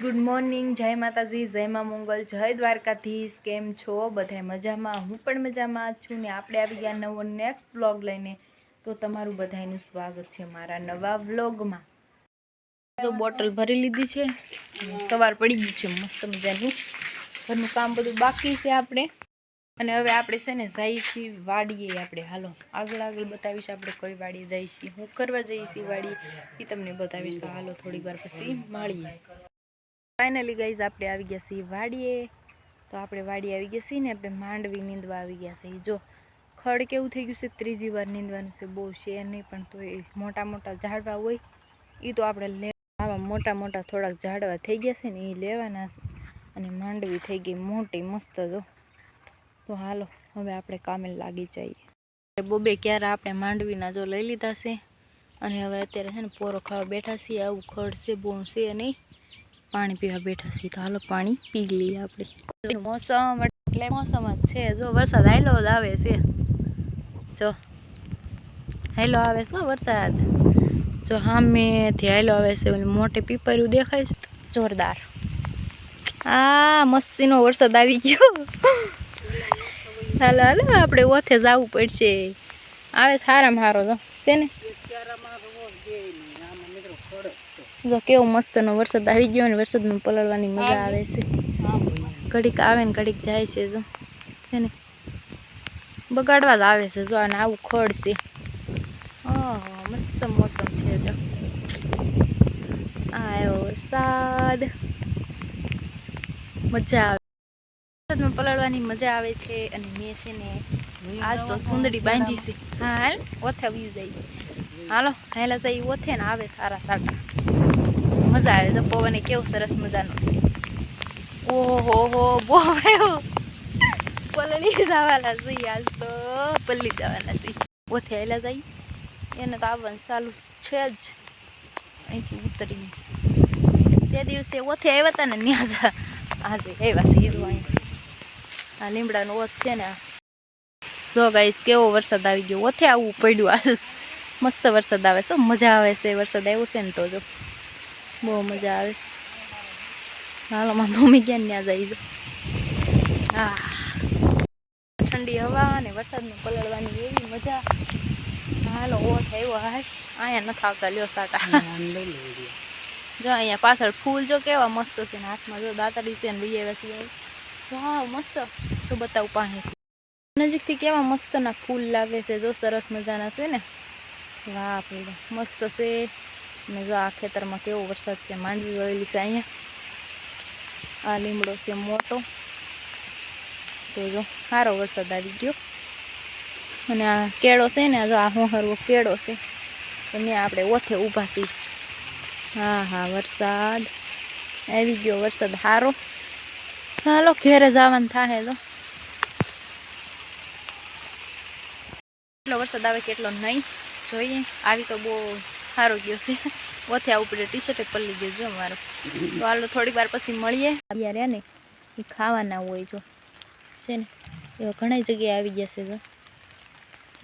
Good morning, જય માતાજી, જય મા મંગલ, જય દ્વારકાધીશ। કેમ છો બધાય? મજામાં? હું પણ મજામાં છું ને આપણે આવી ગયા નવો નેક્સ્ટ વ્લોગ લઈને। તો તમારું બધાયનું સ્વાગત છે મારા નવા વ્લોગમાં। તો બોટલ ભરી લીધી છે, સવાર પડી ગઈ છે મસ્ત મજાની। ઘરનું કામ બધું બાકી છે આપણે, અને હવે આપણે છે ને જઈએ છીએ વાડીએ। આપણે હાલો આગળ આગળ બતાવીશ આપણે કઈ વાડીએ જઈએ છીએ, હું કરવા જઈએ છીએ વાડીએ એ તમને બતાવીશ। તો હાલો થોડી વાર પછી મળીએ। फाइनली गाइज आप आ गया सी वाड़िए। तो आप वाड़ी आ गया सी ने अपने मांडवी नींदवा आ गया से। जो खड़ केवुं थई गयुं छे, त्रीजी वार नींदवानुं छे। बहु छे नहीं पण तो मोटा मोटा झाड़वा होय ई तो आपणे ले आवा मोटा मोटा थोड़ा झाड़वा थई गया छे ने ई लेवाना छे। अने मांडवी थई गई मोटी मस्त। जो तो हालो हवे आपणे कामे लागी जाईए। बोबे क्यारा आपणे मांडवीना जो लई लीधा छे अने हवे अत्यारे छे ने पोरो खावा बैठा छीए। आवुं खड़ छे बहु छे नहीं, पानी पीवा बैठा छे। तो हालो पानी पी लीए आपणे। मौसम એટલે मौसम ज छे। जो वरसाद आयलो ज आवे छे, जो हेलो आवे छे वरसाद। जो सामेथी आयलो आवे छे, ओली मोटी पीपरिયું देखाय छे जोरदार। आ मस्तीनो वरसाद आवी गयो। हालो हालो आपणे ओथे जावुं पड़शे। आवे सारामां सारो जो छे ने। जो केवो मस्तनो वरसाद आई गयो ने वरसादमां पलळवानी मजा आवे छे। घड़ीक आवे ने घड़ीक जाय छे। जो छे ने बगाड़वा ज आवे छे। जो आने आवुं खड़ छे। मस्त मौसम छे। जो आयो वरसाद, मजा आवे वरसादमां पलळवानी मजा आवे छे। अने मैं छे ने आज तो सुंदड़ी बांधी छे। हाँ हाल ओथे वी जाई। हालो हेला जाई ओथे ने आवे सारा साटा मजा आवे। तो पवने केवो सरस मजानो छे। ओहो हो बो आयो पलળી જવાના છે। आज तो पल्ली જવાના છે। ઓથે હેલા જાય એને તો આવવાનું ચાલુ છે જ। અહીંથી ઉતરીને તે દિવસે ઓથે આવ્યા હતા ને ન્યા જ આજે આવ્યા છે। ઈ જો આ લીમડાનો ઓથ છે ને। જો ગાઈસ કેવો વરસાદ આવી ગયો। ઓથે આવવું પડ્યું આજ। મસ્ત વરસાદ આવે છે, મજા આવે છે। વરસાદ આવ્યો છે ને તો જો બહુ મજા આવે। હાલો મારી મમ્મી ક્યાં ન્યા જાય। જો હા ठंडी हवा ने वरसाद में पलळवानी एवी मजा। हालो ओठ आव्यो हाश आया न आवता ल्यो साटा। जो अहींया पाछळ फूल जो केवा मस्त छे ने हाथमां जो दातरी छे ने लई आव्या छे। वाह मस्त। तो बतावुं पासेथी नजीकथी केवा मस्तना फूल लागे छे। जो सरस मजाना छे ने। वाह भाई मस्त छे। ने जो आ खेतरमां केवो वरसाद छे। मांडवी वावेली छे अहींया। आ લીમડો छे मोटो। तो जो सारो वरसाद आई गयो। अने आ केळो छे ने, जो आ होहरवो केळो छे तो ने आपणे ओथे ऊभा छीए। हाँ हाँ वरसाद आई गयो। वरसाद सारो। हालो घेरे जवानुं थाहे। जो કેટલો વરસાદ આવે કેટલો નહીં જોઈએ। આવી તો બહુ સારો ગયો છે। ઓથે આવું પડે ટી શર્ટ પલ્લી ગયું જો મારું। તો હાલો થોડીક વાર પછી મળીએ। આવ્યા રહ્યા ને એ ખાવાના હોય જો છે ને એવા ઘણી જગ્યાએ આવી ગયા છે। જો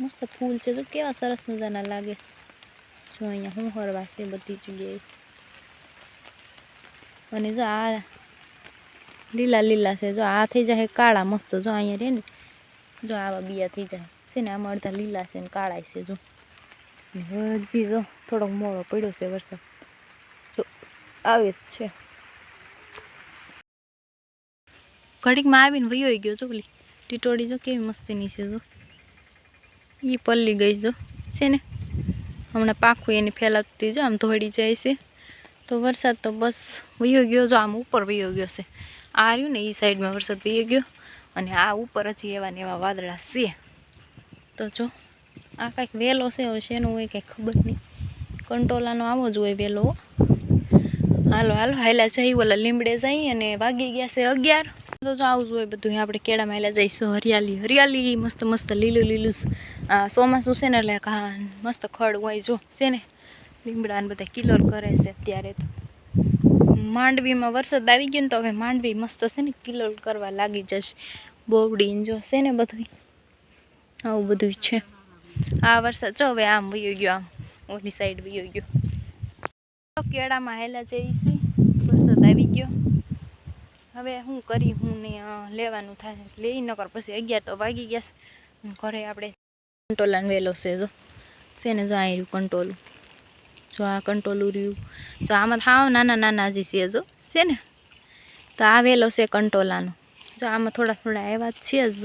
મસ્ત ફૂલ છે। જો કેવા સરસ મજાના લાગે છે। જો અહીંયા હું હરવા છે બધી જગ્યાએ। અને જો આ લીલા લીલા છે। જો આ થઈ જાય કાળા મસ્ત। જો અહીંયા રે ને જો આવા બીયા થઈ જાય છે ને। આમાં અડધા લીલા છે ને કાળા છે। જો હજી જો થોડોક મોડો પડ્યો છે વરસાદ। જો આવે જ છે। ઘડીકમાં આવીને વયો ગયો। જો ઓલી ટીટોડી જો કેવી મસ્તીની છે। જો એ પલ્લી ગઈ જો છે ને। હમણાં પાખું એની ફેલાવતી જો આમ ધોડી જાય છે। તો વરસાદ તો બસ વયો ગયો। જો આમ ઉપર વયો ગયો છે। આ રહ્યું ને એ સાઈડમાં વરસાદ વયો ગયો અને આ ઉપર હજી એવા ને એવા વાદળા છે। તો જો આ કાંઈક વેલો છે। હવે શેનું હોય કાંઈ ખબર નહીં। કંટોલાનો આવો જ હોય વેલો। હાલો હાલો હાલ્યા જઈ ઓલા લીમડે જઈ અને વાગી ગયા છે 11। તો જો આવું જ હોય બધું। આપણે કેળામાં હાલ્યા જઈશું। હરિયાળી હરિયાળી મસ્ત મસ્ત લીલું લીલું ચોમાસું છે ને એટલે મસ્ત ખડ હોય જો છે ને। લીમડા ને બધા કિલોલ કરે છે અત્યારે। તો માંડવીમાં વરસાદ આવી ગયો ને તો હવે માંડવી મસ્ત છે ને કિલોલ કરવા લાગી જશે। બોવડીને જો છે ને બધું આવું બધું છે। આ વરસાદ જો હવે આમ વયો ગયો, આમ ઓલી સાઈડ વયો ગયો। કેળામાં હાલ્યા જઈએ છીએ। વરસાદ આવી ગયો. હવે શું કરી હું ને લેવાનું થાય લઈ નકર પછી 11 તો વાગી ગયા છે. ઘરે આપણે કંટોલાને વેલો છે જો છે ને જો અહીં રહ્યું કંટોલું, જો આ કંટોલું રહ્યું, જો આમાં થાવ નાના નાના હજી છે જો છે ને, તો આ વેલો છે કંટોલાનો. જો આમાં થોડા થોડા એવા જ છે જ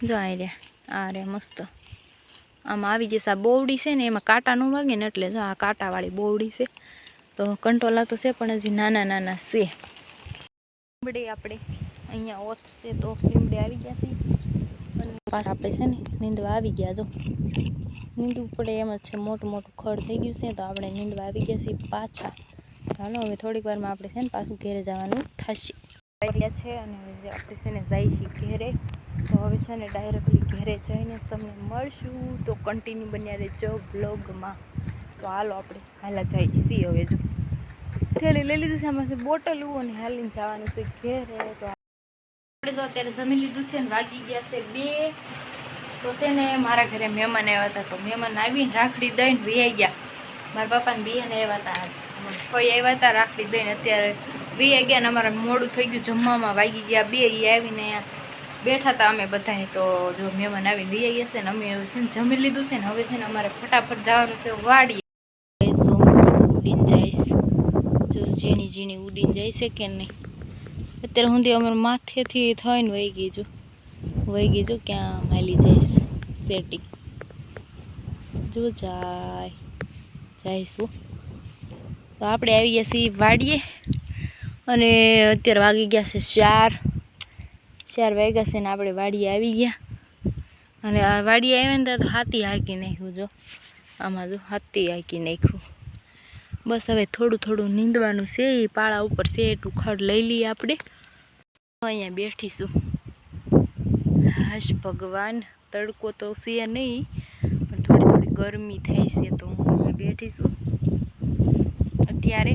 જો આ રહ્યા, આ રે મસ્ત આમાં આવી જશે. આ બોવડી છે ને એમાં કાંટા ન વાગે ને એટલે જો આ કાંટાવાળી બોવડી છે. તો કંટોલા તો છે પણ હજી નાના નાના છે. લીમડે આપણે અહીંયા ઓત છે તો લીમડે આવી ગયા છે અને પાછા આપણે છે ને નીંદવા આવી ગયા. જો નીંદવું પડે એમ જ છે, મોટું મોટું ખડ થઈ ગયું છે તો આપણે નીંદવા આવી ગયા છીએ પાછા. ચાલો હવે થોડીક વારમાં આપણે છે ને પાછું ઘેરે જવાનું થશે છે અને હવે આપણે છે ને જઈએ છીએ ઘેરે. તો હવે છે ને ડાયરેક્ટલી ઘેરે જઈને તમને મળશું, તો કન્ટિન્યુ બન્યા રહેજો બ્લોગમાં. તો હાલો આપણે હાલા જઈએ છીએ. હવે જો થેલી લઈ લીધું છે, આમાં બોટલું અને હાલીને જવાનું છે ઘેરે. તો આપણે જો અત્યારે જમી લીધું છે ને વાગી ગયા છે 2. તો છે ને મારા ઘરે મહેમાન આવ્યા હતા, તો મહેમાન આવીને રાખડી દઈને વી ગયા. મારા પપ્પાને બેને આવ્યા હતા, કોઈ આવ્યા હતા રાખડી દઈને. અત્યારે વી ગયા ને અમારે મોડું થઈ ગયું જમવામાં, વાગી ગયા 2. એ આવીને બેઠા હતા અમે બધા. તો જો મહેમાન આવીને વી ગયા છે ને અમે છે ને જમી લીધું છે ને હવે છે ને અમારે ફટાફટ જવાનું છે વાડીએ. ઉડીને જઈશ જો ઝીણી ઝીણી ઉડીને જાય છે કે નહીં. અત્યારે સુધી અમારે માથેથી થઈને વહી ગઈ જો ક્યાં માલી જઈશ સેટી જો જઈશું. તો આપણે આવી ગયા છીએ વાડીએ અને અત્યારે વાગી ગયા છે 4 વાગ્યા છે ને આપણે વાડીએ આવી ગયા. અને આ વાડીએ આવ્યા ને તો હાથી હાંકી નાખ્યું. જો આમાં જો હાથી હાંકી નાખ્યું. બસ હવે થોડું થોડું નીંદવાનું છે. એ પાળા ઉપર છે એટલું ખડ લઈ લઈએ આપણે. અહીંયા બેઠીશું. હાશ ભગવાન, તડકો તો છે નહીં પણ થોડી થોડી ગરમી થાય છે તો હું અહીંયા બેઠીશું અત્યારે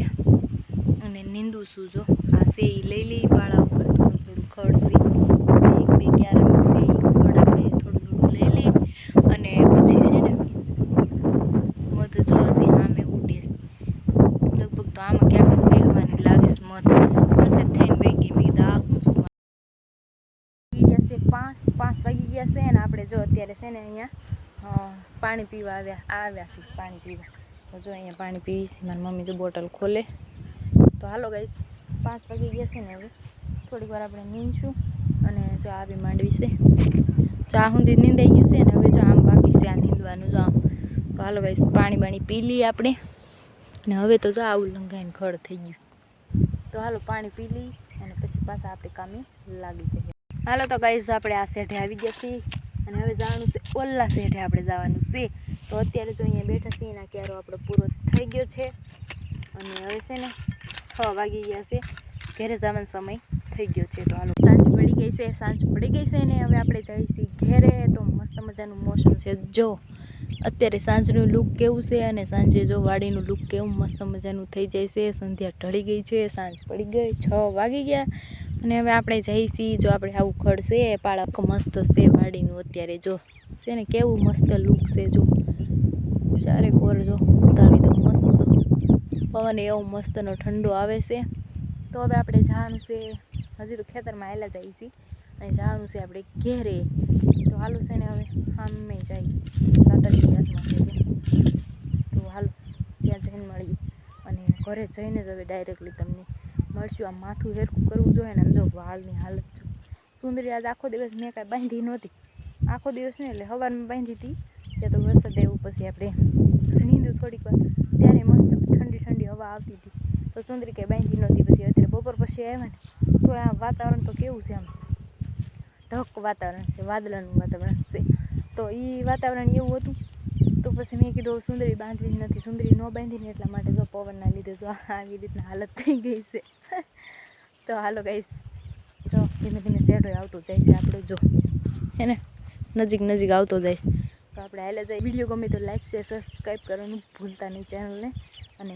અને નીંદું છું. જો આ છે એ લઈ લઈ પાળા ઉપર થોડું થોડું ખડ છે, 1-2 ક્યારામાં છે એ ખડ આપણે થોડું થોડું લઈ લઈ અને પછી છે ને મધ જો હજી સામે ઉડે છે. લગભગ તો આમાં ક્યાંક જ બેહવાની લાગે છે મધ. માથે થઈને વેગી મેં કીધું આ હું 5 વાગી ગયા છે ને આપણે જો અત્યારે છે ને અહીંયા પાણી પીવા આવ્યા છે પાણી પીવા. તો જો અહીંયા પાણી પીવી છે. મારી મમ્મી જો બોટલ ખોલે. તો હાલો ગાઈસ 5 વાગી ગયા છે ને હવે થોડીક વાર આપણે નીંદશું અને જો આવી માંડવી છે ચા સુધી નીંદાઈ ગયું છે ને હવે જો આમ બાકી છે આ નીંદવાનું જો આમ. તો હાલો ગાઈસ પાણી પી લઈએ આપણે ને હવે તો જો આવું લંઘાઈને ખડ થઈ ગયું. તો હાલો પાણી પી લઈએ અને પછી પાછા આપણે કામે લાગી જઈએ. હાલો તો ગાઈસ આપણે આ સેઠે આવી ગયા છીએ અને હવે જવાનું છે ઓલા સેઠે આપણે જવાનું છે. તો અત્યારે જો અહીંયા બેઠા છીએ એના ક્યારો આપણો પૂરો થઈ ગયો છે અને હવે છે ને 6 વાગી ગયા છે, ઘરે જવાનો સમય થઈ ગયો છે. તો હાલો સાંજ પડી ગઈ છે ને હવે આપણે જઈએ છીએ ઘેરે. તો મસ્ત મજાનું મોસમ છે. જો અત્યારે સાંજનું લુક કેવું છે અને સાંજે જો વાડીનું લુક કેવું મસ્ત મજાનું થઈ જાય છે. સંધ્યા ઢળી ગઈ છે, સાંજ પડી ગઈ, 6 વાગી ગયા અને હવે આપણે જઈએ છીએ. જો આપણે આવું ખડ છે પાળા મસ્ત છે વાડીનું. અત્યારે જો છે ને કેવું મસ્ત લુક છે. જો ચારે કોર જો ઉતાવી દો મસ્ત પવન એવો મસ્તનો ઠંડો આવે છે. તો હવે આપણે જવાનું છે, હજી તો ખેતરમાં આવેલા જઈએ છીએ અને જવાનું છે આપણે ઘેરે. તો હાલો છે ને હવે સામે જઈએ દાદાજી હાથમાં છે. તો હાલો ત્યાં જઈને મળીએ અને ઘરે જઈને જ હવે ડાયરેક્ટલી તમને મળશું. આ માથું હેરખું કરવું જોઈએ ને. આમ જો વાળની હાલત જો સુંદરી આજ આખો દિવસ મેં કાંઈ બાંધી નહોતી. આખો દિવસ નહીં એટલે સવારમાં બાંધી હતી ત્યાં તો વરસાદ આવ્યો પછી આપણે નીંદું થોડીક વાર ત્યારે મસ્ત ઠંડી ઠંડી હવા આવતી હતી તો સુંદરી કંઈ બાંધી નહોતી. પછી અત્યારે બપોર પછી આવ્યા ને તો આ વાતાવરણ તો કેવું છે, આમ ઢક વાતાવરણ છે, વાદળાનું વાતાવરણ છે. તો એ વાતાવરણ એવું હતું તો પછી મેં કીધું સુંદરી બાંધવી જ નથી, સુંદરી ન બાંધીને એટલા માટે જો પવનના લીધે જો આવી રીતના હાલત થઈ ગઈ છે. તો હાલો ગાઈસ જો ધીમે ધીમે શેડો આવતો જાય છે આપણો જો હે ને નજીક આવતો જાય છે. તો આપણે હાલે જાય. વિડીયો ગમે તો લાઈક શેર સબસ્ક્રાઈબ કરવાનું ભૂલતા નહીં ચેનલને અને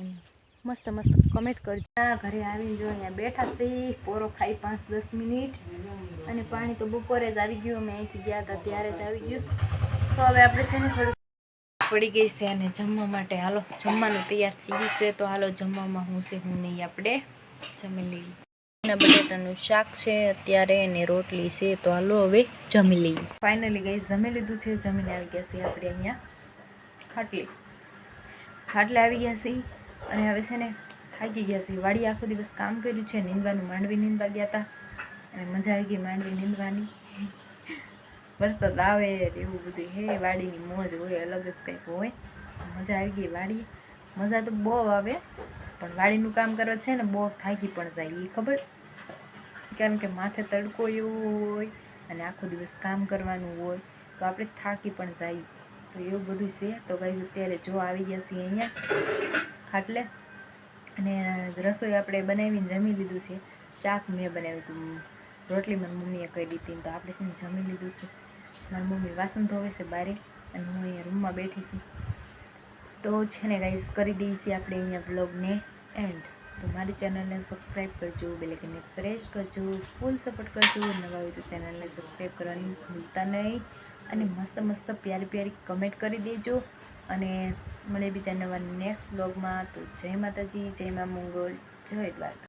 મસ્ત કમેન્ટ કરજો. ઘરે આવીને જો અહીંયા બેઠા છે, પોરો ખાઈ 5-10 મિનિટ અને પાણી તો બપોરે જ આવી ગયું. અમે અહીંથી ગયા હતા ત્યારે જ આવી ગયું. તો હવે આપણે છે ને થોડું પડી ગઈ છે અને જમવા માટે હાલો જમવાનું તૈયાર થઈ ગયું છે. તો હાલો જમવામાં હું છે હું નહીં આપણે જમી લઈએ. બટેટાનું શાક છે અત્યારે અને રોટલી છે, તો હાલો હવે જમી લઈએ. ફાઇનલી ગઈ જમી લીધું છે. જમીને આવી ગયા છે આપણે અહીંયા ખાટલે આવી ગયા છે. અને હવે છે ને થાકી ગયા છે. વાડી આખો દિવસ કામ કર્યું છે, નીંદવાનું માંડવી નીંદવા ગયા હતા અને મજા આવી ગઈ માંડવી નીંદવાની. વરસાદ આવે એવું બધું હે, વાડીની મોજ હોય, અલગ જ કંઈક હોય. મજા આવી ગઈ વાડી. મજા તો બહુ આવે, પણ વાડીનું કામ કરવા છે ને બહુ થાકી પણ જાય એ ખબર, કારણ કે માથે તડકો એવો હોય અને આખો દિવસ કામ કરવાનું હોય તો આપણે થાકી પણ જાય. તો એવું બધું છે. તો ગાઈસ અત્યારે જો આવી ગયા છીએ અહીંયા ખાટલે અને રસોઈ આપણે બનાવીને જમી લીધું છે. શાક મેં બનાવ્યું હતું, રોટલી મારી મમ્મીએ કરી દીધી, તો આપણે છે ને જમી લીધું છે. મારી મમ્મી વાસણ ધોવે છે બારે અને હું અહીંયા રૂમમાં બેઠી છું. તો છે ને ગાઈસ કરી દઈએ છીએ આપણે અહીંયા વ્લોગને એન્ડ. તો મારી ચેનલને સબસ્ક્રાઈબ કરજો, બેલ આઇકનને પ્રેસ કરજો, ફૂલ સપોર્ટ કરજો. નવા હોય તો ચેનલને સબસ્ક્રાઈબ કરવાની ભૂલતા નહીં અને મસ્ત મસ્ત પ્યારી પ્યારી કમેન્ટ કરી દેજો. અને મળે બીજા નવા નેક્સ્ટ વ્લોગમાં. તો જય માતાજી, જય મા મંગળ, જય દ્વારકા.